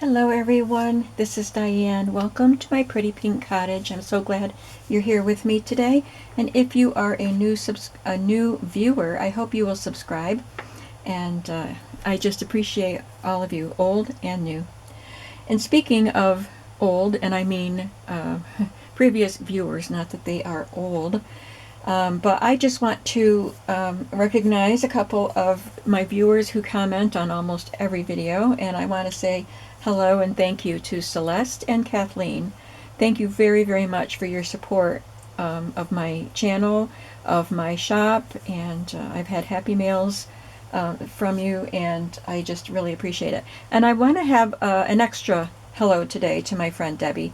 Hello everyone, this is Diane. Welcome to my pretty pink cottage. I'm so glad you're here with me today. And if you are a new viewer, I hope you will subscribe. And I just appreciate all of you, old and new. And speaking of old, and I mean previous viewers, not that they are old, but I just want to recognize a couple of my viewers who comment on almost every video, and I want to say hello and thank you to Celeste and Kathleen. Thank you very, very much for your support of my channel, of my shop, and I've had happy mails from you, and I just really appreciate it. And I want to have an extra hello today to my friend Debbie.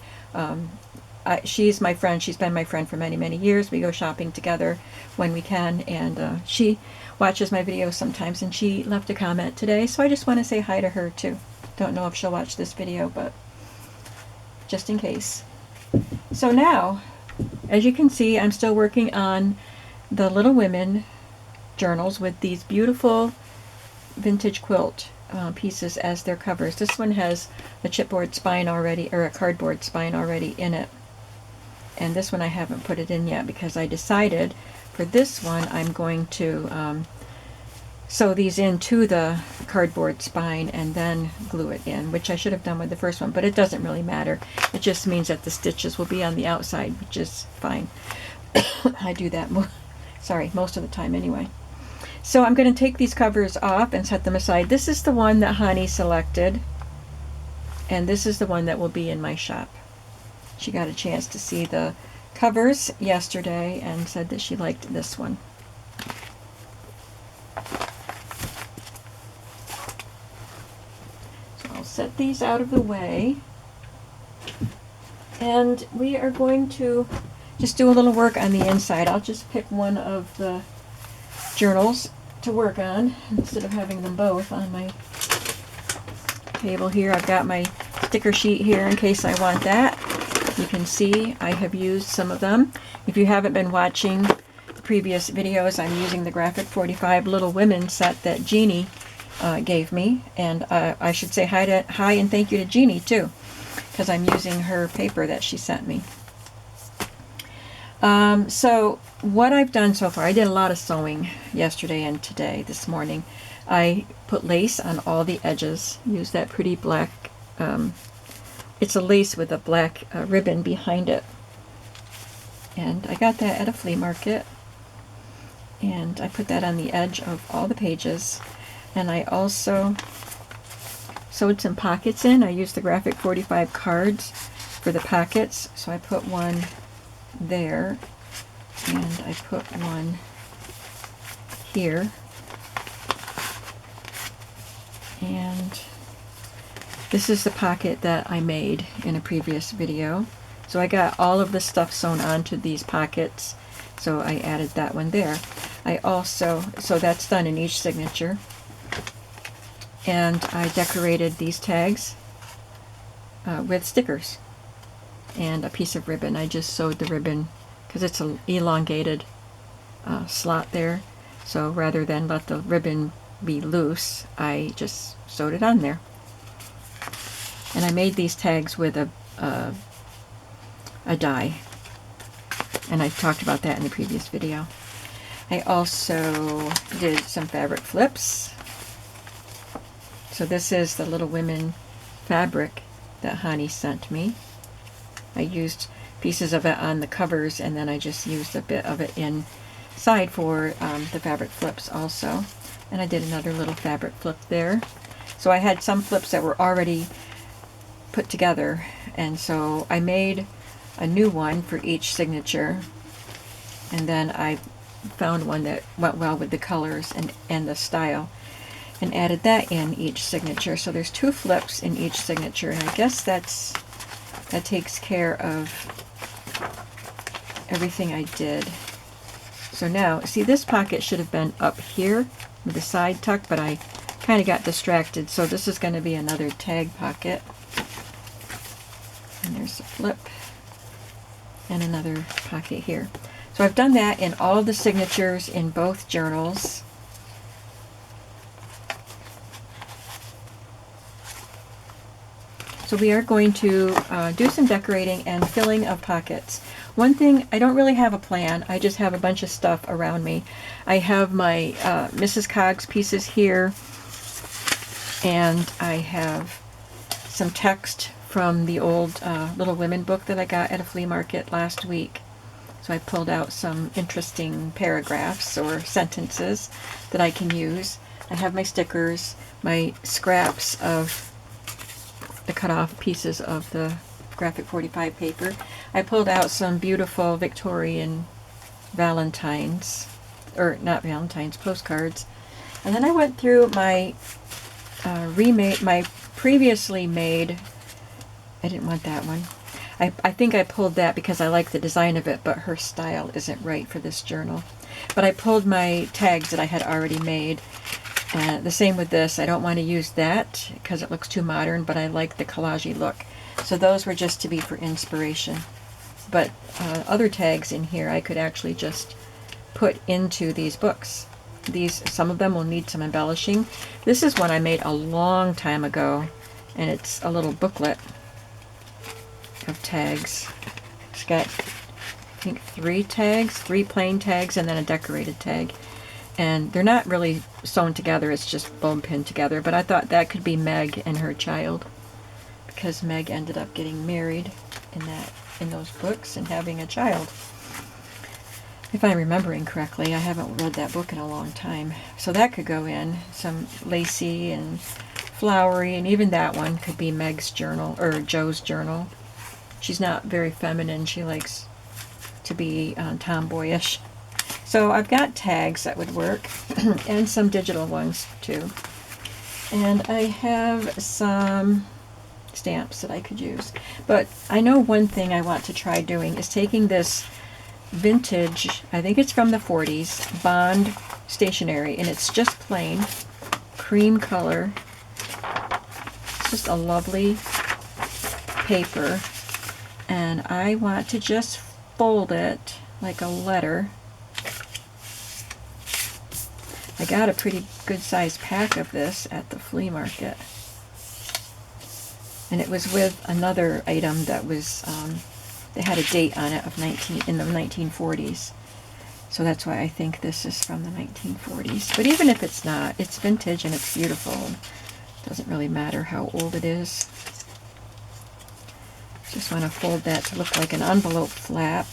She's my friend. She's been my friend for many, many years. We go shopping together when we can, and she watches my videos sometimes, and she left a comment today, so I just want to say hi to her too. Don't know if she'll watch this video, but just in case. So now, as you can see, I'm still working on the Little Women journals with these beautiful vintage quilt pieces as their covers. This one has a chipboard spine already, or a cardboard spine already in it. And this one I haven't put it in yet because I decided for this one I'm going to sew these into the cardboard spine and then glue it in, which I should have done with the first one, but it doesn't really matter. It just means that the stitches will be on the outside, which is fine. I do that most of the time anyway. So I'm going to take these covers off and set them aside. This is the one that Honey selected, and this is the one that will be in my shop. She got a chance to see the covers yesterday and said that she liked this one. So I'll set these out of the way. And we are going to just do a little work on the inside. I'll just pick one of the journals to work on instead of having them both on my table here. I've got my sticker sheet here in case I want that. You can see I have used some of them. If you haven't been watching the previous videos, I'm using the Graphic 45 Little Women set that Jeannie gave me. And I should say hi and thank you to Jeannie too, because I'm using her paper that she sent me. So what I've done so far, I did a lot of sewing yesterday and today, this morning. I put lace on all the edges, used that pretty black it's a lace with a black ribbon behind it. And I got that at a flea market. And I put that on the edge of all the pages. And I also sewed some pockets in. I used the Graphic 45 cards for the pockets. So I put one there. And I put one here. And this is the pocket that I made in a previous video. So I got all of the stuff sewn onto these pockets, so I added that one there. I also, so that's done in each signature. And I decorated these tags with stickers and a piece of ribbon. I just sewed the ribbon because it's an elongated slot there. So rather than let the ribbon be loose, I just sewed it on there. And I made these tags with a die, and I talked about that in the previous video. I also did some fabric flips. So this is the Little Women fabric that Honey sent me. I used pieces of it on the covers, and then I just used a bit of it inside for the fabric flips also. And I did another little fabric flip there. So I had some flips that were already put together, and so I made a new one for each signature, and then I found one that went well with the colors and the style and added that in each signature. So there's 2 flips in each signature, and I guess that takes care of everything I did. So now, see, this pocket should have been up here with the side tuck, but I kind of got distracted, so this is going to be another tag pocket. And there's a flip and another pocket here. So I've done that in all of the signatures in both journals. So we are going to do some decorating and filling of pockets. One thing, I don't really have a plan. I just have a bunch of stuff around me. I have my Mrs. Coggs pieces here, and I have some text from the old Little Women book that I got at a flea market last week. So I pulled out some interesting paragraphs or sentences that I can use. I have my stickers, my scraps of the cut off pieces of the graphic 45 paper. I pulled out some beautiful Victorian Valentine's, or not Valentine's, postcards. And then I went through my my previously made, I didn't want that one. I think I pulled that because I like the design of it, but her style isn't right for this journal. But I pulled my tags that I had already made. The same with this. I don't want to use that because it looks too modern, but I like the collage-y look. So those were just to be for inspiration. But other tags in here I could actually just put into these books. Some of them will need some embellishing. This is one I made a long time ago, and it's a little booklet of tags. It's got, I think, 3 tags, 3 plain tags, and then a decorated tag. And they're not really sewn together, it's just bone pinned together, but I thought that could be Meg and her child, because Meg ended up getting married in those books and having a child. If I'm remembering correctly, I haven't read that book in a long time. So that could go in, some lacy and flowery, and even that one could be Meg's journal, or Joe's journal. She's not very feminine, she likes to be tomboyish. So I've got tags that would work, and some digital ones too. And I have some stamps that I could use. But I know one thing I want to try doing is taking this vintage, I think it's from the 40s, Bond stationery, and it's just plain cream color. It's just a lovely paper, and I want to just fold it like a letter. I got a pretty good sized pack of this at the flea market, and it was with another item that was they had a date on it of in the 1940s, so that's why I think this is from the 1940s. But even if it's not, it's vintage and it's beautiful. It doesn't really matter how old it is. Just want to fold that to look like an envelope flap.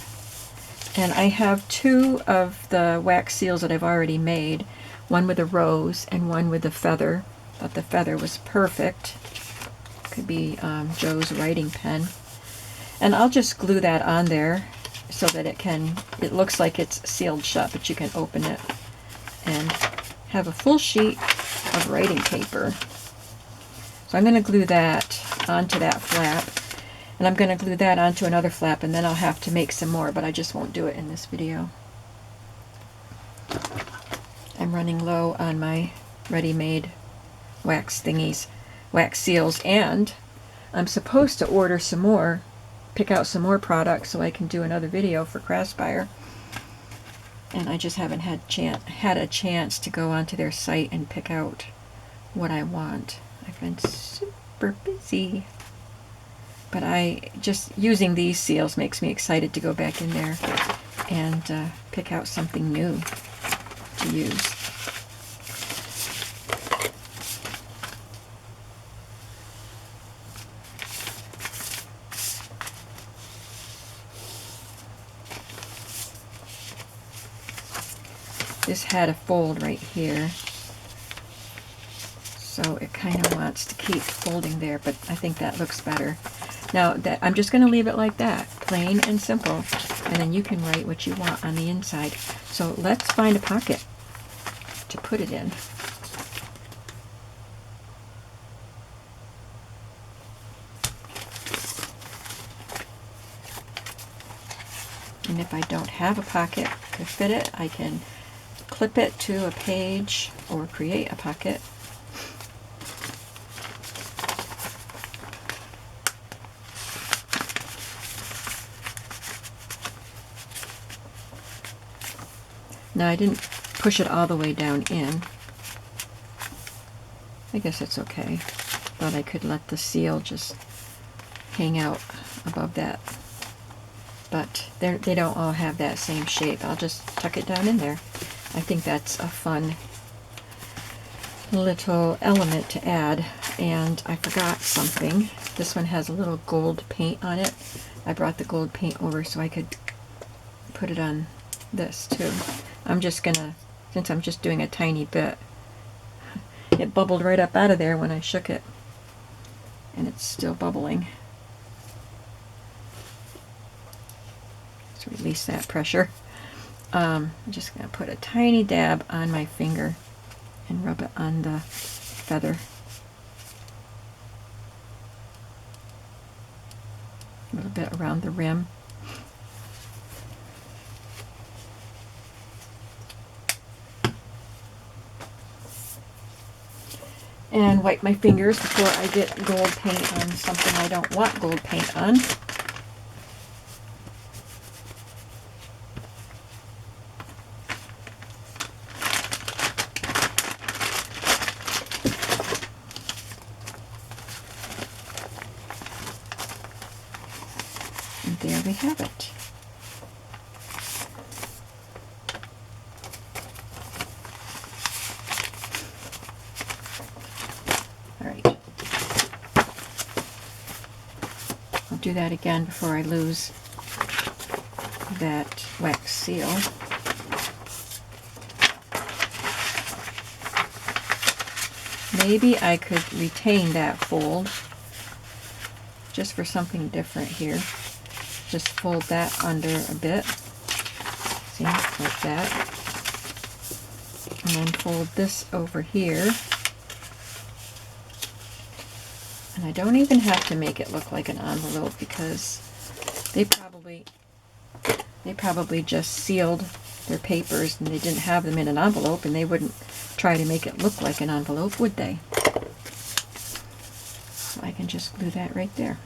And I have 2 of the wax seals that I've already made, one with a rose and one with a feather. Thought the feather was perfect. Could be Joe's writing pen. And I'll just glue that on there so that it looks like it's sealed shut, but you can open it and have a full sheet of writing paper. So I'm going to glue that onto that flap, and I'm going to glue that onto another flap, and then I'll have to make some more, but I just won't do it in this video. I'm running low on my ready-made wax thingies, wax seals, and I'm supposed to order some more, pick out some more products so I can do another video for Craftspire. And I just haven't had a chance to go onto their site and pick out what I want. I've been super busy. But just using these seals makes me excited to go back in there and pick out something new to use. This had a fold right here, so it kind of wants to keep folding there, but I think that looks better. Now I'm just going to leave it like that, plain and simple, and then you can write what you want on the inside. So let's find a pocket to put it in. And if I don't have a pocket to fit it, I can clip it to a page or create a pocket. Now I didn't push it all the way down in. I guess it's okay. thought I could let the seal just hang out above that. But they don't all have that same shape. I'll just tuck it down in there. I think that's a fun little element to add. And I forgot something. This one has a little gold paint on it. I brought the gold paint over so I could put it on this too. I'm just gonna, since I'm just doing a tiny bit, it bubbled right up out of there when I shook it. And it's still bubbling. Let's release that pressure. I'm just going to put a tiny dab on my finger and rub it on the feather. A little bit around the rim. And wipe my fingers before I get gold paint on something I don't want gold paint on. And there we have it. Do that again before I lose that wax seal. Maybe I could retain that fold just for something different here. Just fold that under a bit. See, like that. And then fold this over here. And I don't even have to make it look like an envelope because they probably just sealed their papers and they didn't have them in an envelope, and they wouldn't try to make it look like an envelope, would they? So I can just glue that right there.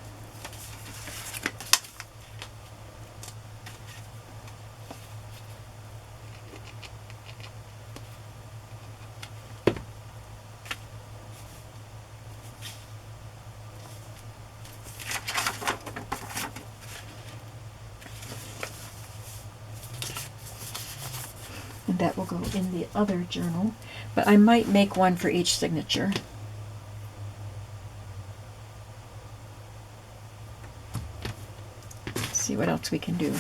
And that will go in the other journal, but I might make one for each signature. Let's see what else we can do.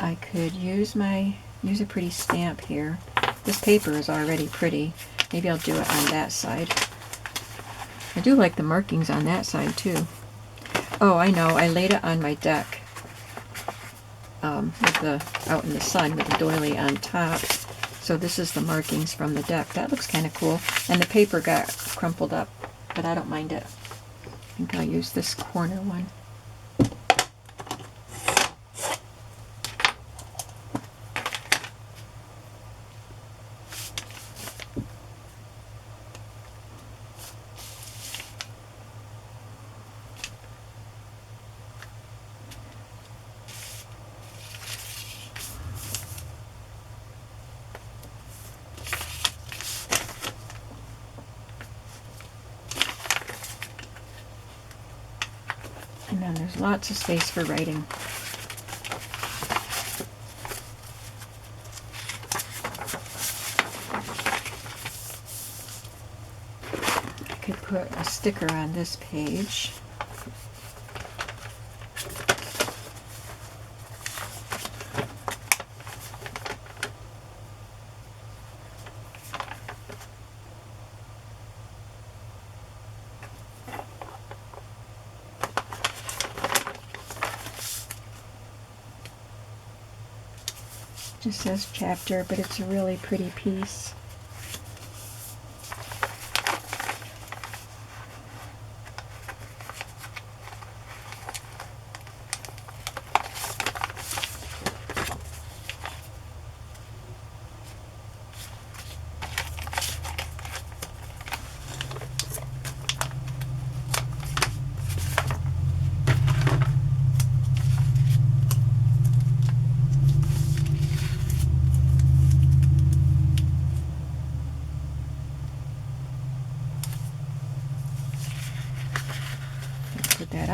I could use a pretty stamp here. This paper is already pretty. Maybe I'll do it on that side. I do like the markings on that side too. Oh, I know, I laid it on my deck out in the sun with the doily on top. So this is the markings from the deck. That looks kind of cool. And the paper got crumpled up, but I don't mind it. I think I'll use this corner one. And then there's lots of space for writing. I could put a sticker on this page. Just says chapter, but it's a really pretty piece.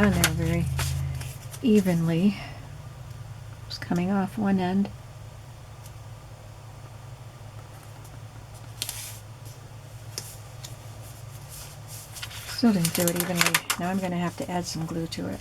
on there very evenly. It's coming off one end. Still didn't do it evenly. Now I'm going to have to add some glue to it.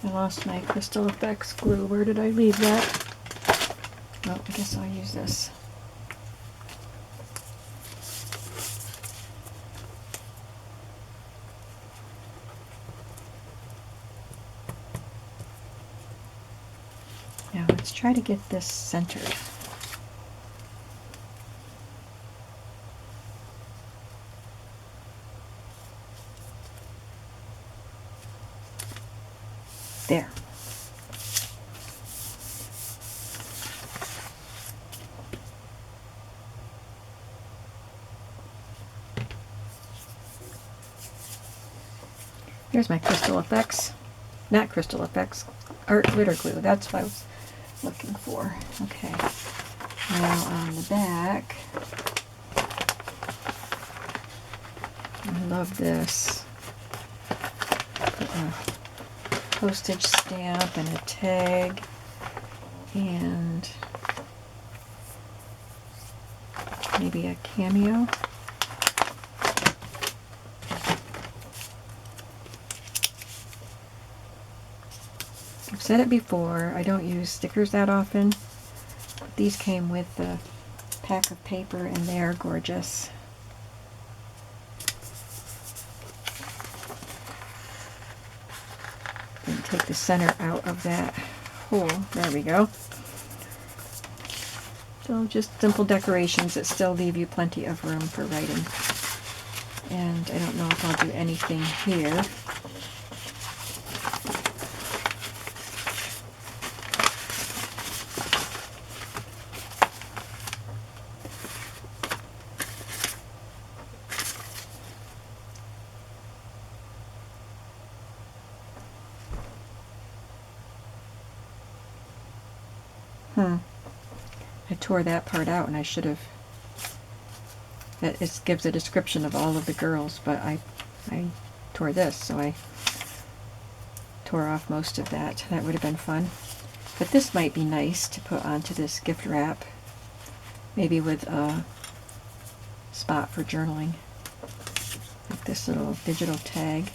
I lost my Crystal Effects glue. Where did I leave that? Oh, I guess I'll use this. Now let's try to get this centered. There. Here's my Crystal Effects. Not Crystal Effects, Art Glitter Glue. That's what I was looking for. Okay. Now on the back, I love this. Put a postage stamp and a tag and maybe a cameo. I've said it before, I don't use stickers that often. But these came with a pack of paper and they are gorgeous. And take the center out of that hole. There we go. So just simple decorations that still leave you plenty of room for writing. And I don't know if I'll do anything here. I tore that part out and I should have. It gives a description of all of the girls, but I tore this, so I tore off most of that. That would have been fun. But this might be nice to put onto this gift wrap, maybe with a spot for journaling, like this little digital tag.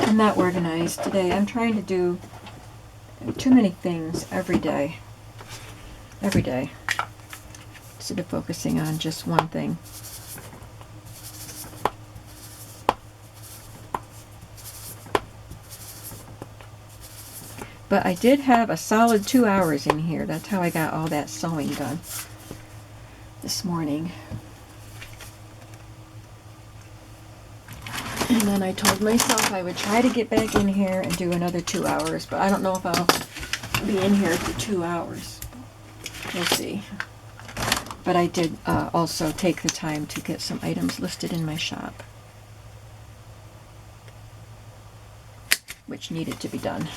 I'm not organized today. I'm trying to do too many things every day. Every day. Instead of focusing on just one thing. But I did have a solid 2 hours in here. That's how I got all that sewing done this morning. And then I told myself I would try to get back in here and do another 2 hours, but I don't know if I'll be in here for 2 hours. We'll see. But I did also take the time to get some items listed in my shop, which needed to be done.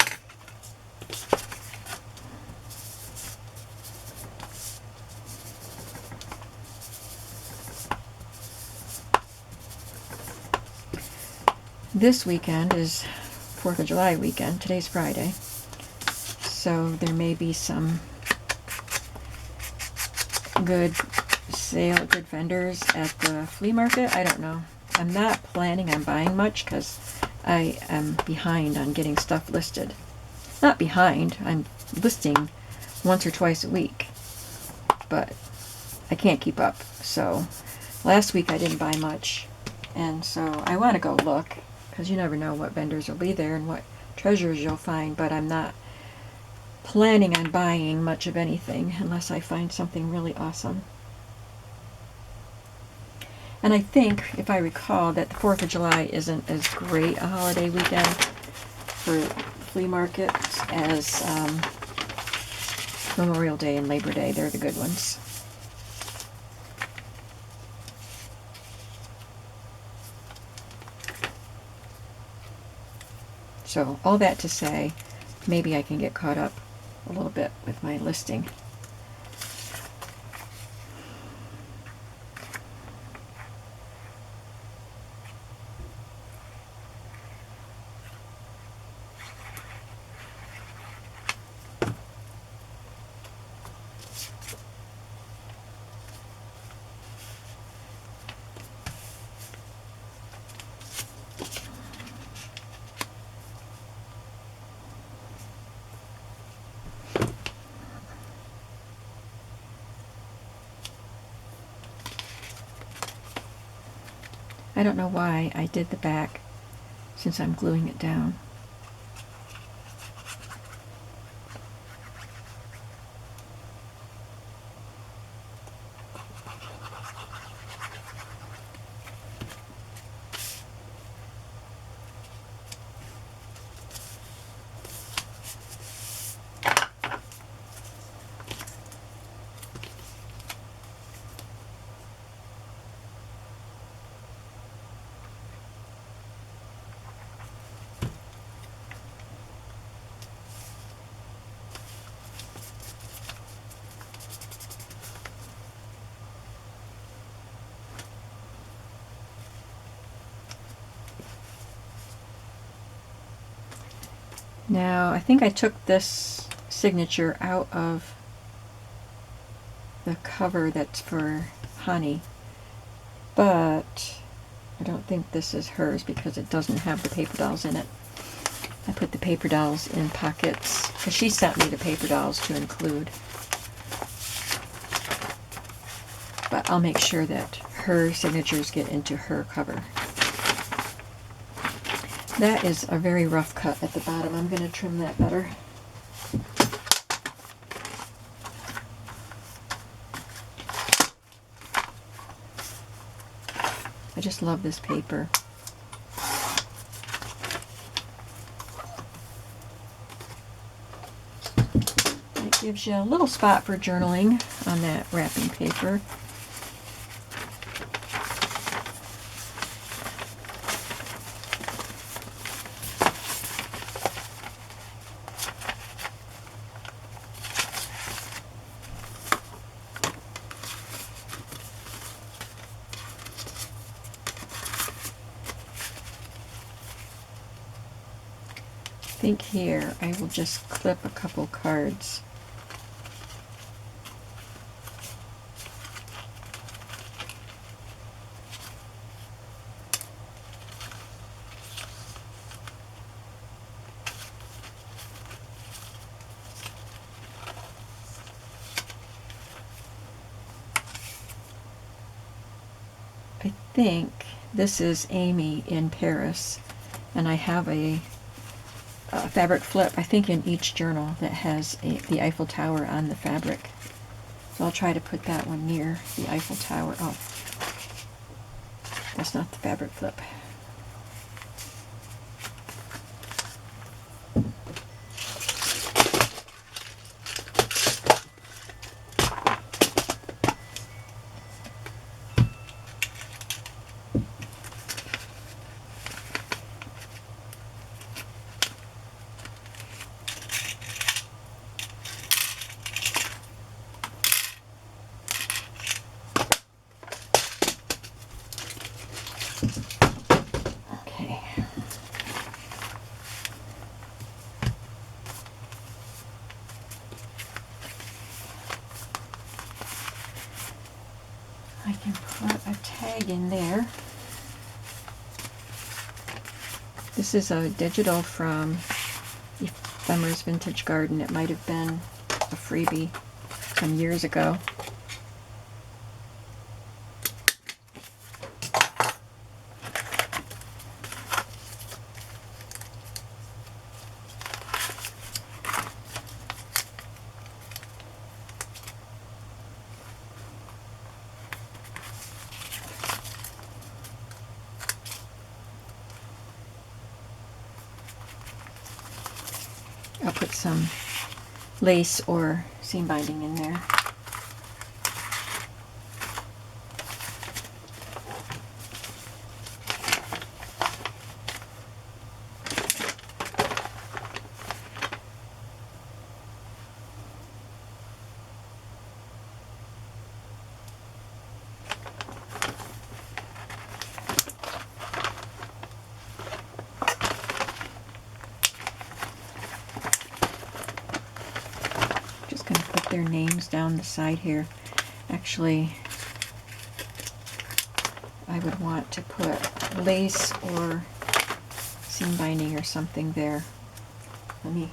This weekend is 4th of July weekend. Today's Friday. So there may be some good good vendors at the flea market. I don't know. I'm not planning on buying much because I am behind on getting stuff listed. Not behind. I'm listing once or twice a week, but I can't keep up. So last week I didn't buy much, and so I want to go look, because you never know what vendors will be there and what treasures you'll find, but I'm not planning on buying much of anything unless I find something really awesome. And I think, if I recall, that the 4th of July isn't as great a holiday weekend for flea markets as Memorial Day and Labor Day. They're the good ones. So all that to say, maybe I can get caught up a little bit with my listing. I don't know why I did the back, since I'm gluing it down. Now, I think I took this signature out of the cover that's for Honey, but I don't think this is hers because it doesn't have the paper dolls in it. I put the paper dolls in pockets because she sent me the paper dolls to include. But I'll make sure that her signatures get into her cover. That is a very rough cut at the bottom. I'm going to trim that better. I just love this paper. It gives you a little spot for journaling on that wrapping paper. I think here I will just clip a couple cards. I think this is Amy in Paris, and I have a fabric flip, I think, in each journal that has the Eiffel Tower on the fabric. So I'll try to put that one near the Eiffel Tower. Oh, that's not the fabric flip. Okay. I can put a tag in there. This is a digital from Ephemer's Vintage Garden. It might have been a freebie some years ago. I'll put some lace or seam binding in there. Going to put their names down the side here. Actually, I would want to put lace or seam binding or something there. Let me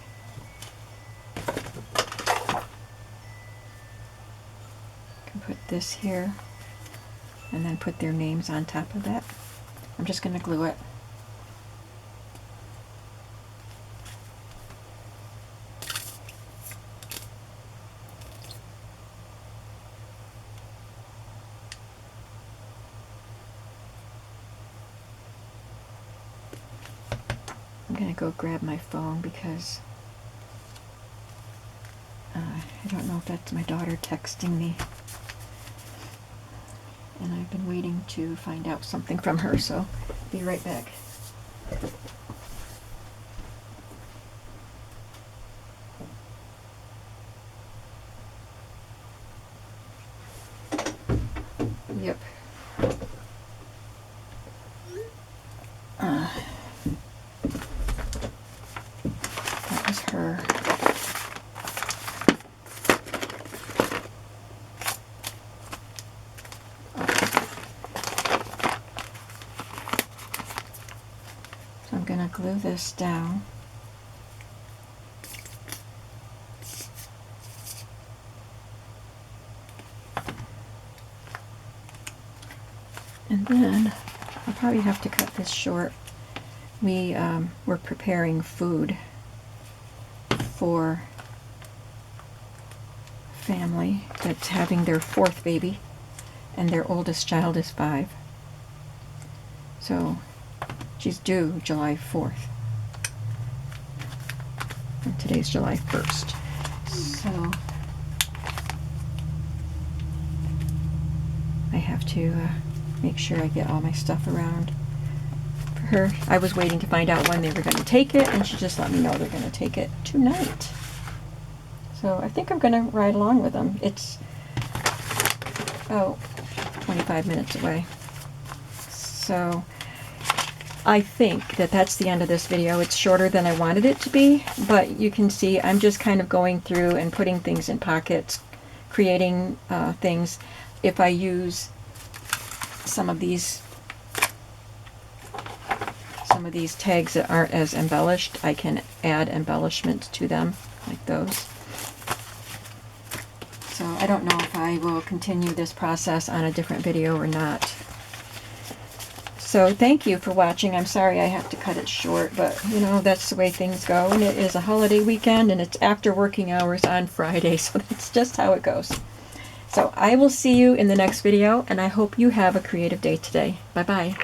put this here and then put their names on top of that. I'm just going to glue it. I'm going to go grab my phone because I don't know if that's my daughter texting me. And I've been waiting to find out something from her, so be right back. Yep. That was her. So I'm going to glue this down. And then I'll probably have to cut this short. We're preparing food for a family that's having their 4th baby, and their oldest child is 5. So she's due July 4th. And today's July 1st. So I have to make sure I get all my stuff around for her. I was waiting to find out when they were going to take it, and she just let me know they're going to take it tonight. So I think I'm going to ride along with them. It's about 25 minutes away. So I think that that's the end of this video. It's shorter than I wanted it to be, but you can see I'm just kind of going through and putting things in pockets, creating things. If I use some of these tags that aren't as embellished, I can add embellishments to them, like those. So I don't know if I will continue this process on a different video or not. So thank you for watching. I'm sorry I have to cut it short, but you know, that's the way things go. And it is a holiday weekend, and it's after working hours on Friday, so that's just how it goes. So I will see you in the next video, and I hope you have a creative day today. Bye-bye.